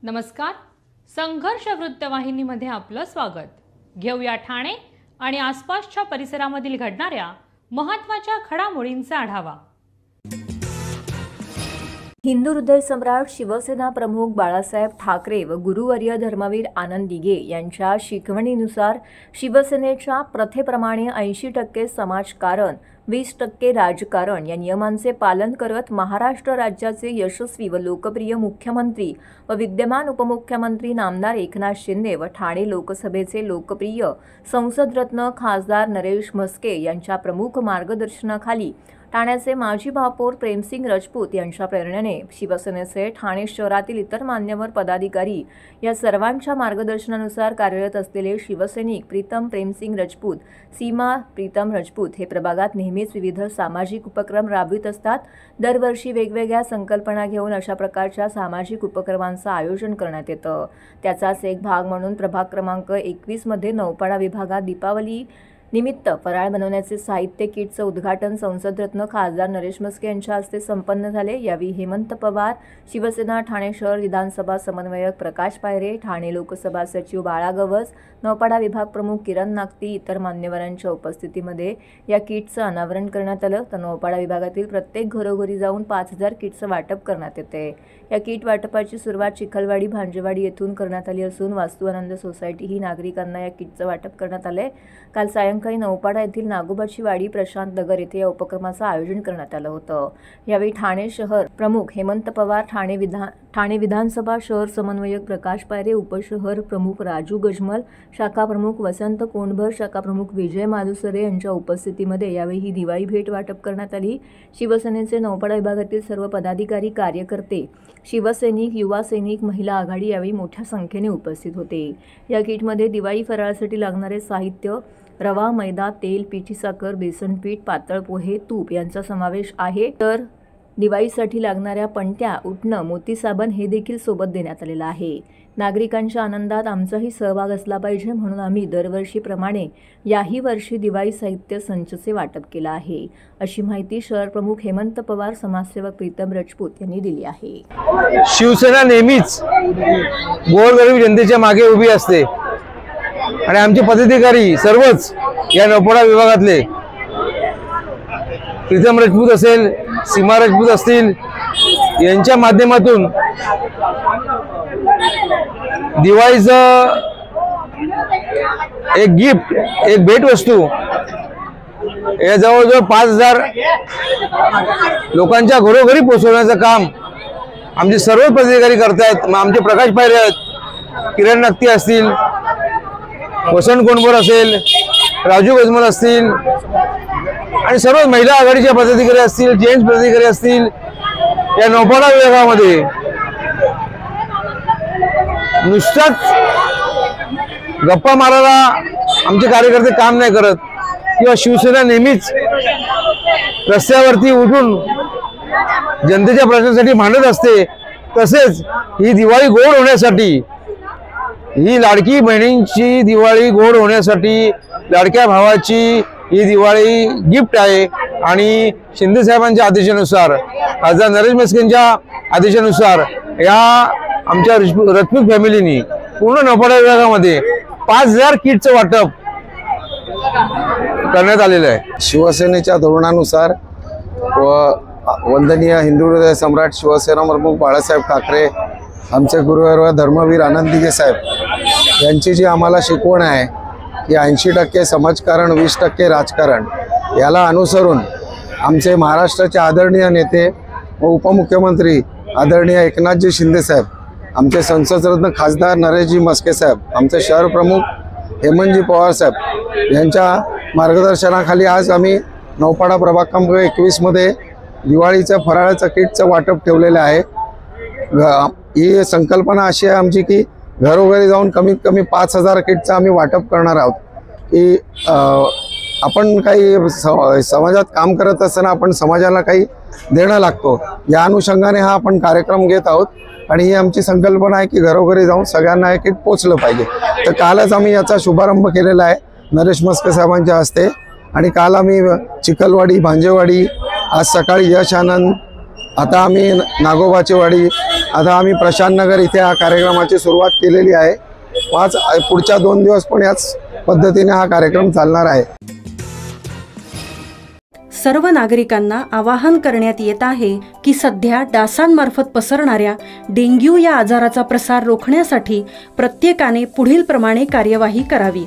नमस्कार, संघर्ष वृत्तवाहिनीमध्ये आपलं स्वागत। घेऊया ठाणे आणि आसपासच्या परिसरामधील घडणाऱ्या महत्त्वाच्या घडामोडींचा आढावा। हिंदू हृदय सम्राट शिवसेना प्रमुख बाळासाहेब ठाकरे व गुरुवर्य धर्मवीर आनंद दिघे यांच्या शिकवणीनुसार शिवसेनेच्या प्रथेप्रमाणे 80% समाजकारण 20% राजकारण या नियमांचे पालन करत महाराष्ट्र राज्याचे यशस्वी व लोकप्रिय मुख्यमंत्री व विद्यमान उपमुख्यमंत्री नामदार एकनाथ शिंदे व ठाणे लोकसभेचे लोकप्रिय संसदरत्न खासदार नरेश म्हस्के यांच्या प्रमुख मार्गदर्शनाखाली ठाण्याचे माजी महापौर प्रेमसिंग राजपूत यांच्या प्रेरणेने शिवसेनेचे ठाणे शहरातील इतर मान्यवर पदाधिकारी या सर्वांच्या मार्गदर्शनानुसार कार्यरत असलेले शिवसैनिक प्रीतम प्रेमसिंग राजपूत, सीमा प्रीतम राजपूत हे प्रभागात नेहमीच विविध सामाजिक उपक्रम राबवित असतात। दरवर्षी वेगवेगळ्या संकल्पना घेऊन अशा प्रकारच्या सामाजिक उपक्रमांचं आयोजन करण्यात येतं। त्याचाच एक भाग म्हणून प्रभाग क्रमांक 21 मध्ये नौपाडा विभागात दीपावली निमित्त फराळ बनवण्याचे साहित्य किटचं उद्घाटन संसदरत्न खासदार नरेश म्हस्के यांच्या हस्ते संपन्न झाले। यावेळी हेमंत पवार, शिवसेना ठाणे शहर विधानसभा समन्वयक प्रकाश पायरे, ठाणे लोकसभा सचिव बाळा गवस, नौपाडा विभाग प्रमुख किरण नागती इतर मान्यवरांच्या उपस्थितीमध्ये या किटचं अनावरण करण्यात आलं। तर नौपाडा विभागातील प्रत्येक घरोघरी जाऊन 5000 किटचं वाटप करण्यात येते। या किट वाटपाची सुरुवात चिखलवाडी भांजेवाडी येथून करण्यात आली असून वास्तू आनंद सोसायटी ही नागरिकांना या किटचं वाटप करण्यात आले। काल सायंकाळी नौपाडा येथील नागोबाची वाडी प्रशांत नगर येथे या उपक्रमाचं आयोजन करण्यात आलं होतं। यावेळी ठाणे शहर प्रमुख हेमंत पवार, ठाणे विधानसभा शहर समन्वयक प्रकाश पायरे, उपशहर प्रमुख राजू गजमल, शाखा प्रमुख वसंत कोंडभर, शाखा प्रमुख विजय मालुसरे यांच्या उपस्थितीमध्ये यावेळी ही दिवाळी भेट वाटप करण्यात आली। शिवसेनेचे नौपाडा विभागातील सर्व पदाधिकारी, कार्यकर्ते, शिवसैनिक, युवा सैनिक, महिला आघाडी यावेळी मोठ्या संख्येने उपस्थित होते। या किटमध्ये दिवाळी फराळासाठी लागणारे साहित्य रवा, मैदा, तेल, पिठी साखर, बेसन पीठ, पातळ पोहे, तूप यांचा समावेश आहे। तर दिवाळीसाठी लागणाऱ्या पणत्या, उटणं, मोती साबण हे देखील सोबत देण्यात आलेलं आहे। नागरिकांच्या आनंदात आमचाही सहभाग असला पाहिजे म्हणून आम्ही दरवर्षीप्रमाणे याही वर्षी दिवाळी साहित्य संचचे वाटप केलं आहे, अशी माहिती शहर प्रमुख हेमंत पवार, समाजसेवक प्रीतम राजपूत यांनी दिली आहे। शिवसेना नेहमीच गोरगरीब जनतेच्या मागे उभी असते आणि आमचे पदाधिकारी सर्वच या नौपाडा विभागातले प्रीतम राजपूत असेल, सीमा राजपूत असतील यांच्या माध्यमातून दिवाळीचं एक गिफ्ट, एक भेटवस्तू या जवळजवळ 5000 लोकांच्या घरोघरी पोहोचवण्याचं काम आमचे सर्व पदाधिकारी करतायत। आमचे प्रकाश पायरे आहेत, किरण नागती असतील, वसंत कोंडभर असेल, राजू गजमल असतील आणि सर्व महिला आघाडीच्या पदाधिकारी असतील, जेंट्स पदाधिकारी असतील। या नौपाडा विभागामध्ये नुसताच गप्पा मारायला आमचे कार्यकर्ते काम नाही करत किंवा शिवसेना नेहमीच रस्त्यावरती उठून जनतेच्या प्रश्नांसाठी भांडत असते। तसेच ही दिवाळी गोड होण्यासाठी, ही लाडकी बहिणींची दिवाळी गोड होण्यासाठी, लाडक्या भावाची ही दिवाळी गिफ्ट आहे आणि शिंदे साहेबांच्या आदेशानुसार, खासदार नरेश म्हस्केंच्या आदेशानुसार या आमच्या राजपूत फॅमिलीनी पूर्ण नौपाडा विभागामध्ये 5000 किटचं वाटप करण्यात आलेलं आहे। शिवसेनेच्या धोरणानुसार व वंदनीय हिंदू हृदय सम्राट शिवसेना प्रमुख बाळासाहेब ठाकरे, आमचे गुरुवर्य धर्मवीर आनंद दिघे साहेब यांची जी आम्हाला शिकवण आहे की 80% समाजकारण 20% राजकारण, याला अनुसरून आमचे महाराष्ट्राचे आदरणीय नेते व उपमुख्यमंत्री आदरणीय एकनाथजी शिंदे साहेब, आमचे संसदरत्न खासदार नरेशजी म्हस्के साहेब, आमचे शहर प्रमुख हेमंतजी पवार साहेब यांच्या मार्गदर्शनाखाली आज आम्ही नौपाडा प्रभाग क्रमांक 21 मध्ये दिवाळीच्या फराळाचं किटचं वाटप ठेवलेलं आहे। ही संकल्पना अशी आहे आमची की घरोघरी जाऊन कमीत कमी 5000 किटचं आम्ही वाटप करणार आहोत। की आपण काही समाजात काम करत असताना आपण समाजाला काही देणं लागतो, या अनुषंगाने हा आपण कार्यक्रम घेत आहोत आणि ही आमची संकल्पना आहे की घरोघरी जाऊन सगळ्यांना हे किट पोचलं पाहिजे। तर कालच आम्ही याचा शुभारंभ केलेला आहे नरेश म्हस्के साहेबांच्या हस्ते आणि काल आम्ही चिखलवाडी, भांजेवाडी, आज सकाळी यश आनंद आता आम्ही नागोबाची वाडी, आता आम्ही प्रशांत नगर इथे हा कार्यक्रमाची सुरुवात केलेली आहे. पुढच्या 2 दिवस पण याच पद्धतीने हा कार्यक्रम चालणार आहे. सर्व नागरिकांना आवाहन करण्यात येत आहे की सध्या डासांमार्फत पसरणाऱ्या डेंग्यू या आजाराचा प्रसार रोखण्यासाठी प्रत्येकाने पुढील प्रमाणे कार्यवाही करावी.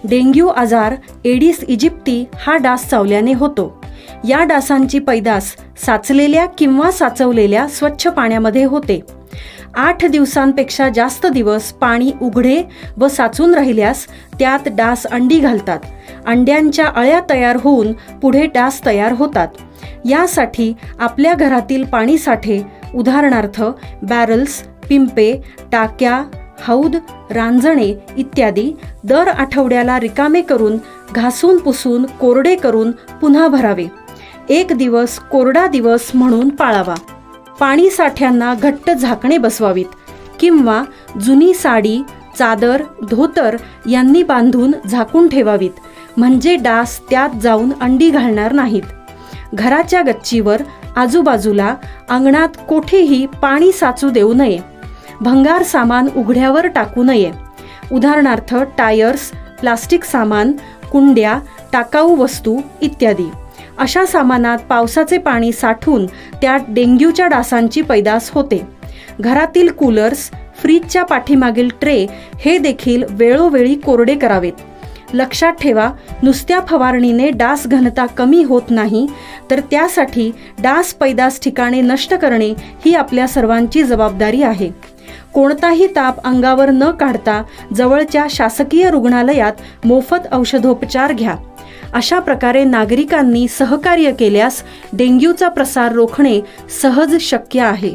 डेंग्यू आजार एडिस इजिप्ती हा डास चावल्याने होतो. या डासांची पैदास साचलेल्या किंवा साचवलेल्या स्वच्छ पाण्यामध्ये होते. 8 दिवसांपेक्षा जास्त दिवस पाणी उघडे व साचून राहिल्यास त्यात डास अंडी घालतात. अंड्यांच्या अळ्या तयार होऊन पुढे डास तयार होतात. यासाठी आपल्या घरातील पाणीसाठे उदाहरणार्थ बॅरल्स, पिंपे, टाक्या, हौद, रांजणे इत्यादी दर आठवड्याला रिकामे करून घासून पुसून कोरडे करून पुन्हा भरावे. 1 दिवस कोरडा दिवस म्हणून पाळावा. पाणी साठ्यांना घट्ट झाकणे बसवावीत किंवा जुनी साडी, चादर, धोतर यांनी बांधून झाकून ठेवावीत, म्हणजे डास त्यात जाऊन अंडी घालणार नाहीत. घराच्या गच्चीवर, आजूबाजूला, अंगणात कोठेही पाणी साचू देऊ नये. भंगार सामान उघड्यावर टाकू नये. उदाहरणार्थ टायर्स, प्लास्टिक सामान, कुंड्या, टाकाऊ वस्तू इत्यादी. अशा सामानात पावसाचे पाणी साठून त्यात डेंग्यूच्या डासांची पैदास होते. घरातील कूलर्स, फ्रीजच्या पाठीमागील ट्रे हे देखील वेळोवेळी कोरडे करावेत. लक्षात ठेवा, नुसत्या फवारणीने डास घनता कमी होत नाही, तर त्यासाठी डास पैदास ठिकाणे नष्ट करणे ही आपल्या सर्वांची जबाबदारी आहे. कोणताही ताप अंगावर न काढता जवळच्या शासकीय रुग्णालयात मोफत औषधोपचार घ्या. अशा प्रकारे नागरिकांनी सहकार्य केल्यास डेंग्यूचा प्रसार रोखणे सहज शक्य आहे.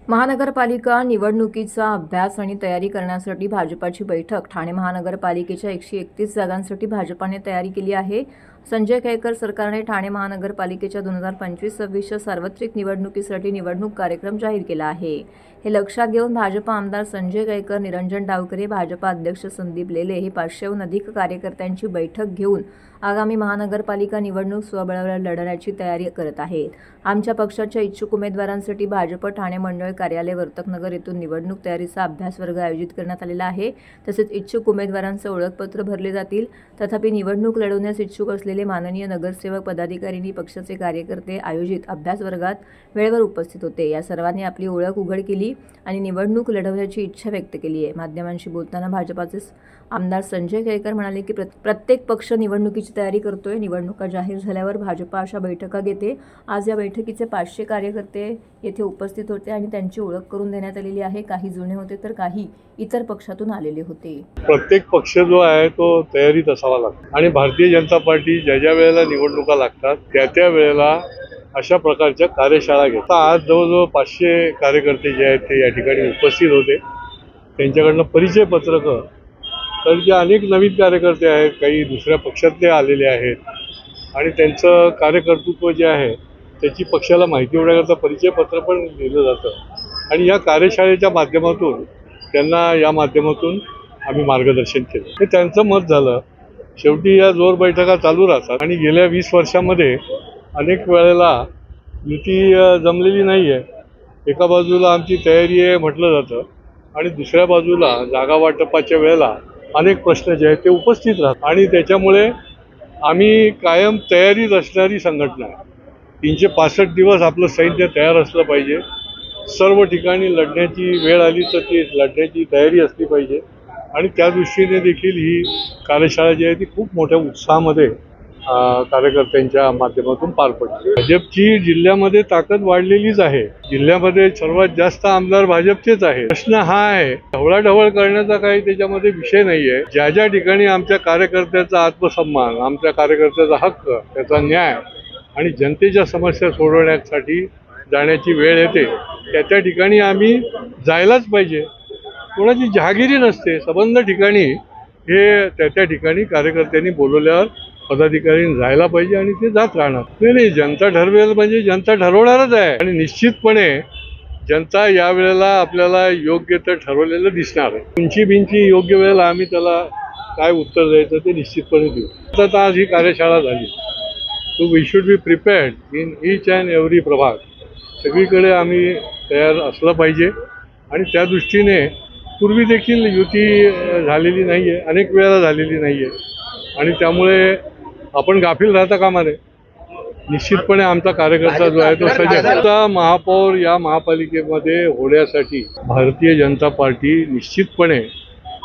महानगरपालिका निवडणुकीचा अभ्यास आणि तयारी करण्यासाठी भाजपाची बैठक. ठाणे महानगरपालिकेच्या 131 जागांसाठी भाजपाने तयारी केली आहे. संजय केळकर सरकारने ठाणे महानगरपालिकेच्या 2025-26च्या सार्वत्रिक निवडणुकीसाठी निवडणूक कार्यक्रम जाहीर केला आहे. हे लक्षात घेऊन भाजपा आमदार संजय केळकर, निरंजन डावकरे, भाजपा अध्यक्ष संदीप लेले हे 500हून अधिक कार्यकर्त्यांची बैठक घेऊन आगामी महानगरपालिका निवडणूक स्वबळावर लढण्याची तयारी करत आहेत. आमच्या पक्षाच्या इच्छुक उमेदवारांसाठी भाजप ठाणे मंडळ कार्यालय वर्तकनगर येथून निवडणूक तयारीचा अभ्यास वर्ग आयोजित करण्यात आलेला आहे. तसेच इच्छुक उमेदवारांचे ओळखपत्र भरले जातील. तथापि निवडणूक लढवण्यास इच्छुक असलेले माननीय नगरसेवक, पदाधिकाऱ्यांनी, पक्षाचे कार्यकर्ते आयोजित अभ्यास वर्गात वेळेवर उपस्थित होते. या सर्वांनी आपली ओळख उघड केली आणि निवडणूक लढवण्याची इच्छा व्यक्त केली आहे. माध्यमांशी बोलताना भाजपाचे आमदार संजय केळकर म्हणाले की प्रत्येक पक्ष निवडणुकीची तयारी करतोय. निवडणुका जाहीर झाल्यावर भाजपा अशा बैठका घेते. आज या बैठकीचे 500 कार्यकर्ते येथे उपस्थित होते आणि त्यांची ओळख करून देण्यात आलेली आहे. काही जुने होते तर काही इतर पक्षातून आलेले होते. प्रत्येक पक्ष जो आहे तो तयारीत असावा लागतो आणि भारतीय जनता पार्टी ज्या वेळेला निवडणुका लागतात त्या वेळेला अशा प्रकारच्या कार्यशाळा घेतात. आज जवळजवळ 500 कार्यकर्ते जे आहेत ते या ठिकाणी उपस्थित होते. त्यांच्याकडनं परिचय पत्रकं, तर जे अनेक नवीन कार्यकर्ते आहेत, काही दुसऱ्या पक्षातले आलेले आहेत आणि त्यांचं कार्यकर्तृत्व जे आहे त्याची पक्षाला माहिती होण्याकरता परिचय पत्र पण दिलं जातं आणि या कार्यशाळेच्या माध्यमातून त्यांना या माध्यमातून आम्ही मार्गदर्शन केलं. हे त्यांचं मत झालं. शेवटी या जोर बैठका चालू राहतात आणि गेल्या 20 वर्षामध्ये अनेक वेळेला युती जमलेली नाही आहे. एका बाजूला आमची तयारी आहे म्हटलं जातं आणि दुसऱ्या बाजूला जागा वाटपाच्या वेळेला अनेक प्रश्न जे आहेत ते उपस्थित राहतात आणि त्याच्यामुळे आम्ही कायम तयारीत असणारी संघटना आहे. 365 दिवस आपलं सैन्य तयार असलं पाहिजे. सर्व ठिकाणी लढण्याची वेळ आली तर ती लढण्याची तयारी असली पाहिजे आणि त्या दृष्टीने देखील ही कार्यशाळा जी आहे ती खूप मोठ्या उत्साहामध्ये कार्यकर्त्यांच्या माध्यमातून पार पडते. भाजपची जिल्ह्यामध्ये ताकद वाढलेलीच आहे. जिल्ह्यामध्ये सर्वात जास्त आमदार भाजपचेच आहे. प्रश्न हा आहे, ढवळाढवळ करण्याचा काही त्याच्यामध्ये विषय नाही आहे. ज्या ज्या ठिकाणी आमच्या कार्यकर्त्याचा आत्मसन्मान, आमच्या कार्यकर्त्याचा हक्क, त्याचा न्याय आणि जनतेच्या समस्या सोडवण्यासाठी जाण्याची वेळ येते त्या ठिकाणी आम्ही जायलाच पाहिजे. कोणाची जहागिरी नसते. संबंध ठिकाणी हे त्या ठिकाणी कार्यकर्त्यांनी बोलवल्यावर पदाधिकाऱ्यांनी जायला पाहिजे आणि ते जात राहणार. नाही, जनता ठरवेल म्हणजे जनता ठरवणारच आहे आणि निश्चितपणे जनता या वेळेला आपल्याला योग्य तर ठरवलेलं दिसणार आहे. उंची बिंची योग्य वेळेला आम्ही त्याला काय उत्तर द्यायचं ते निश्चितपणे देऊ. आता आज ही कार्यशाळा झाली, so we should be prepared in each and every प्रभाग. सगळीकडे आम्ही तयार असलं पाहिजे आणि त्या दृष्टीने पूर्वी देखील युती झालेली नाही आहे, अनेक वेळा झालेली नाही आहे आणि त्यामुळे आपण गाफील राहता कामा नये. निश्चितपणे आमचा कार्यकर्ता जो आहे तो सजग. आता महापौर या महापालिकेमध्ये होण्यासाठी भारतीय जनता पार्टी निश्चितपणे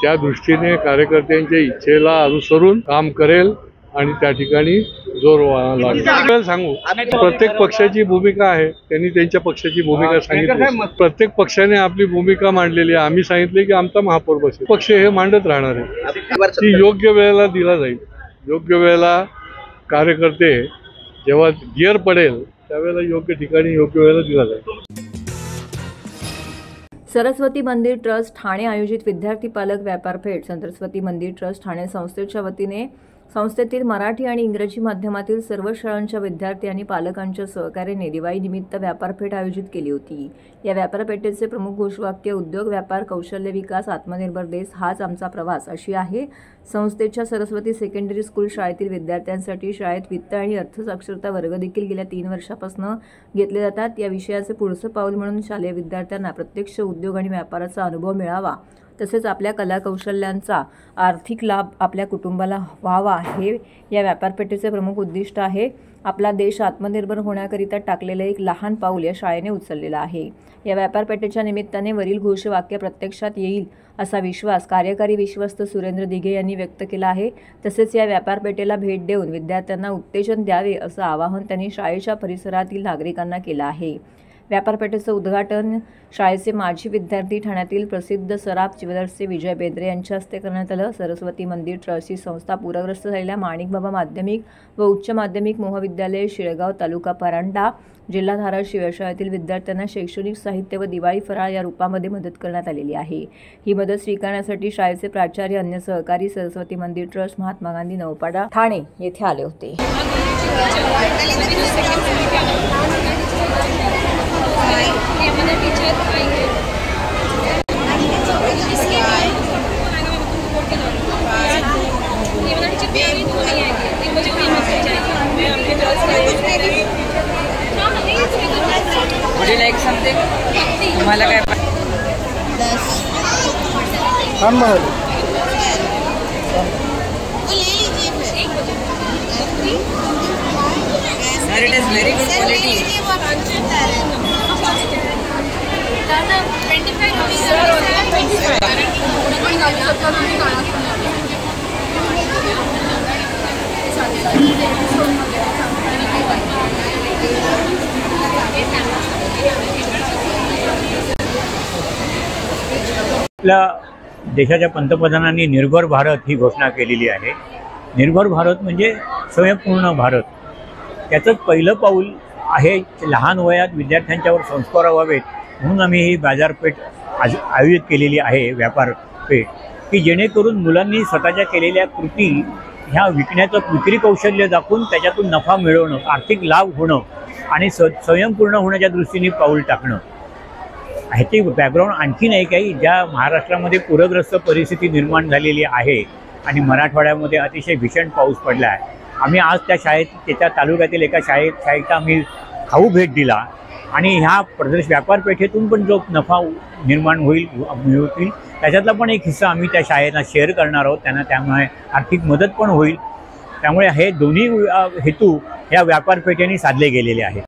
त्या दृष्टीने कार्यकर्त्यांच्या इच्छेला अनुसरून काम करेल आणि त्या ठिकाणी जोर लागेल. सांगू, प्रत्येक पक्षाची भूमिका आहे, त्यांनी त्यांच्या पक्षाची भूमिका सांगितली. प्रत्येक पक्षाने आपली भूमिका मांडलेली आहे. आम्ही सांगितले की आमचा महापौर बसेल, पक्ष हे मांडत राहणार आहे. ती योग्य वेळेला दिला जाईल. योग्य वेळेला कार्यकर्ते जेव्हा गिअर पडेल त्यावेळेला योग्य ठिकाणी योग्य वेळेला दिला जाईल. सरस्वती मंदिर ट्रस्ट ठाणे आयोजित विद्यार्थी पालक व्यापार फेट. सरस्वती मंदिर ट्रस्ट ठाणे संस्थेच्या वतीने संस्थेतील मराठी आणि इंग्रजी माध्यमातील सर्व शाळांच्या विद्यार्थी आणि पालकांच्या सहकार्याने दिवाळीनिमित्त व्यापारपेठ आयोजित केली होती. या व्यापारपेठेचे प्रमुख घोषवाक्य उद्योग, व्यापार, कौशल्य विकास, आत्मनिर्भर देश हाच आमचा प्रवास अशी आहे. संस्थेच्या सरस्वती सेकंडरी स्कूल शाळेतील विद्यार्थ्यांसाठी शाळेत वित्त आणि अर्थसाक्षरता वर्ग देखील गेल्या 3 वर्षापासून घेतले जातात. या विषयाचे पुढचं पाऊल म्हणून शालेय विद्यार्थ्यांना प्रत्यक्ष उद्योग आणि व्यापाराचा अनुभव मिळावा, तसेच आपल्या कला कौशल्यांचा आर्थिक लाभ आपल्या कुटुंबाला व्हावा हे या व्यापारपेठेचे प्रमुख उद्दिष्ट आहे. आपला देश आत्मनिर्भर होण्याकरिता टाकलेलं एक लहान पाऊल या शाळेने उचललेलं आहे. या व्यापारपेठेच्या निमित्ताने वरील घोषवाक्य प्रत्यक्षात येईल असा विश्वास कार्यकारी विश्वस्त सुरेंद्र दिघे यांनी व्यक्त केला आहे. तसेच या व्यापारपेठेला भेट देऊन विद्यार्थ्यांना उत्तेजन द्यावे असं आवाहन त्यांनी शाळेच्या परिसरातील नागरिकांना केलं आहे. व्यापारपेठेचं उद्घाटन शाळेचे माजी विद्यार्थी ठाण्यातील प्रसिद्ध सराफ ज्वेलर्सचे विजय बेंद्रे यांच्या हस्ते करण्यात आलं. सरस्वती मंदिर ट्रस्ट ही संस्था पूरग्रस्त झालेल्या माणिकबाबा माध्यमिक व उच्च माध्यमिक महाविद्यालय शिळगाव तालुका परांडा जिल्हा धाराशिव या शाळेतील विद्यार्थ्यांना शैक्षणिक साहित्य व दिवाळी फराळ या रूपामध्ये मदत करण्यात आलेली आहे. ही मदत स्वीकारण्यासाठी शाळेचे प्राचार्य अन्य सहकारी सरस्वती मंदिर ट्रस्ट महात्मा गांधी नौपाडा ठाणे येथे आले होते. तुम्हाला काय sir, it is very good quality. आपल्या देशाच्या पंतप्रधानांनी निर्भर भारत ही घोषणा केलेली आहे. निर्भर भारत म्हणजे स्वयंपूर्ण भारत. त्याचंच पहिलं पाऊल आहे. लहान वयात विद्यार्थ्यांच्यावर संस्कार व्हावेत म्हणून आम्ही ही बाजारपेठ आयोजित केलेली आहे, व्यापारपेठ, की जेणेकरून मुलांनी स्वतःच्या केलेल्या कृती ह्या विकण्याचं विक्री कौशल्य दाखवून त्याच्यातून नफा मिळवणं, आर्थिक लाभ होणं आणि स्वयंपूर्ण होण्याच्या दृष्टीने पाऊल टाकणं. ह्याची बॅकग्राऊंड आणखीन एक आहे. ज्या महाराष्ट्रामध्ये पूरग्रस्त परिस्थिती निर्माण झालेली आहे आणि मराठवाड्यामध्ये अतिशय भीषण पाऊस पडला आहे. आम्ही आज त्या त्याच्या तालुक्यातील एका शाळेचा आम्ही खाऊ भेट दिला आणि ह्या प्रदेश व्यापारपेठेतून पण जो नफा निर्माण मिळतील त्याच्यातला पण एक हिस्सा आम्ही त्या शाळेला शेअर करणार आहोत. त्यांना त्यामुळे आर्थिक मदत पण होईल. त्यामुळे हे दोन्ही हेतू या व्यापारपेठेने साधले गेलेले आहेत.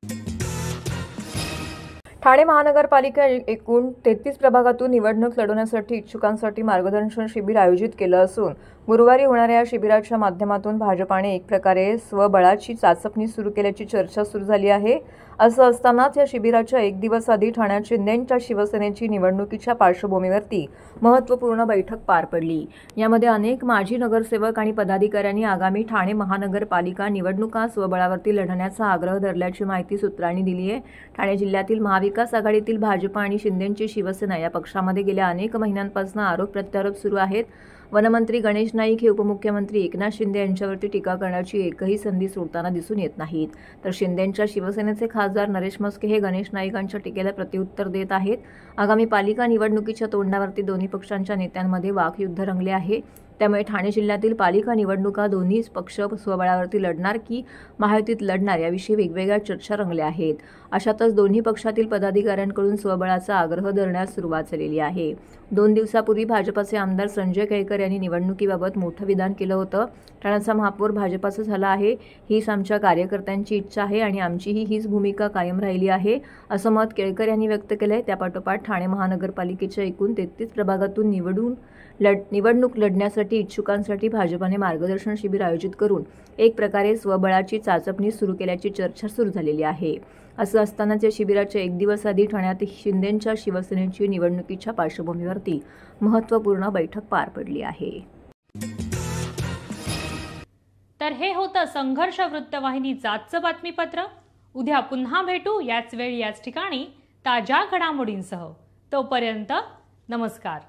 ठाणे महानगरपालिका एकूण 33 प्रभागातून निवडणूक लढवण्यासाठी इच्छुकांसाठी मार्गदर्शन शिबिर आयोजित केलं असून गुरुवारी होणाऱ्या या शिबिराच्या माध्यमातून भाजपाने एक प्रकारे स्वबळाची चाचपणी सुरू केल्याची चर्चा सुरू झाली आहे. असं असतानाच या शिबिराच्या 1 दिवस आधी ठाण्यात शिंदेंच्या शिवसेनेची निवडणुकीच्या पार्श्वभूमीवरती महत्त्वपूर्ण बैठक पार पडली. यामध्ये अनेक माजी नगरसेवक आणि पदाधिकाऱ्यांनी आगामी ठाणे महानगरपालिका निवडणुका स्वबळावरती लढण्याचा आग्रह धरल्याची माहिती सूत्रांनी दिली आहे. ठाणे जिल्ह्यातील महाविकास आघाडीतील भाजप आणि शिंदेंची शिवसेना या पक्षामध्ये गेल्या अनेक महिन्यांपासून आरोप प्रत्यारोप सुरू आहेत. वनमंत्री गणेश नाईक हे उपमुख्यमंत्री एकनाथ शिंदे यांच्यावरती टीका करण्याची एकही संधी सोडताना दिसून येत नाहीत. तर शिंदेंच्या शिवसेनेचे खासदार नरेश म्हस्के हे गणेश नाईकांच्या टीकेला प्रत्युत्तर देत आहेत. आगामी पालिका निवडणुकीच्या तोंडावरती दोन्ही पक्षांच्या नेत्यांमध्ये वाकयुद्ध रंगले आहे. त्यामुळे ठाणे जिल्ह्यातील पालिका निवडणुका दोन्ही पक्ष स्वबळावरती लढणार की महायुतीत लढणार याविषयी वेगवेगळ्या चर्चा रंगल्या आहेत. अशातच दोन्ही पक्षातील पदाधिकाऱ्यांकडून स्वबळाचा आग्रह धरण्यास सुरुवात झालेली आहे. 2 दिवसापूर्वी भाजपाचे आमदार संजय केळकर यांनी निवडणुकीबाबत मोठं विधान केलं होतं. ठाण्याचा महापौर भाजपाचा झाला आहे, हीच आमच्या कार्यकर्त्यांची इच्छा आहे आणि आमचीही हीच भूमिका कायम राहिली आहे, असं मत केळकर यांनी व्यक्त केलंय. त्यापाठोपाठ ठाणे महानगरपालिकेच्या एकूण 33 प्रभागातून निवडणूक लढण्यासाठी इच्छुकांसाठी भाजपाने मार्गदर्शन शिबिर आयोजित करून एक प्रकारे स्वबळाची चाचपणी सुरू केल्याची चर्चा सुरू झालेली आहे. असं असतानाच या शिबिराच्या 1 दिवस आधी ठाण्यात शिंदेंच्या शिवसेनेची निवडणुकीच्या पार्श्वभूमीवरती महत्त्वपूर्ण बैठक पार पडली आहे. तर हे होतं संघर्ष वृत्तवाहिनीचं आजचं बातमीपत्र. उद्या पुन्हा भेटू याच वेळी याच ठिकाणी ताज्या घडामोडींसह. तोपर्यंत नमस्कार.